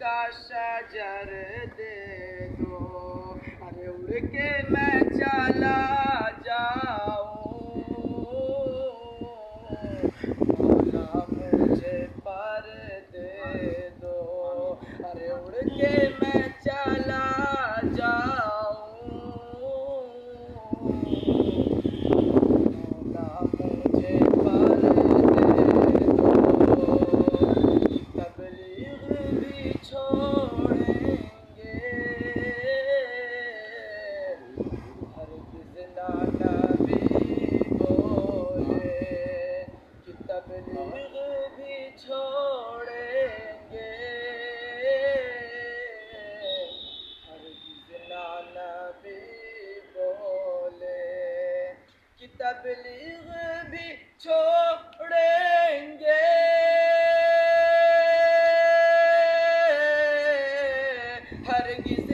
کا شجر دے دو، ارے اڑ کے میں چلا جاؤں، مولا مجھے پر دے دو، ارے اڑ کے میں چلا جاؤں، مولا مجھے پر دے دو، تبلیغ بھی چھوڑیں گے، ہرگز نہ نبی بولے کہ تبلیغ بھی چھوڑیں گے، ہرگز نہ نبی بولے کہ تبلیغ بھی چھوڑیں گے، ہرگز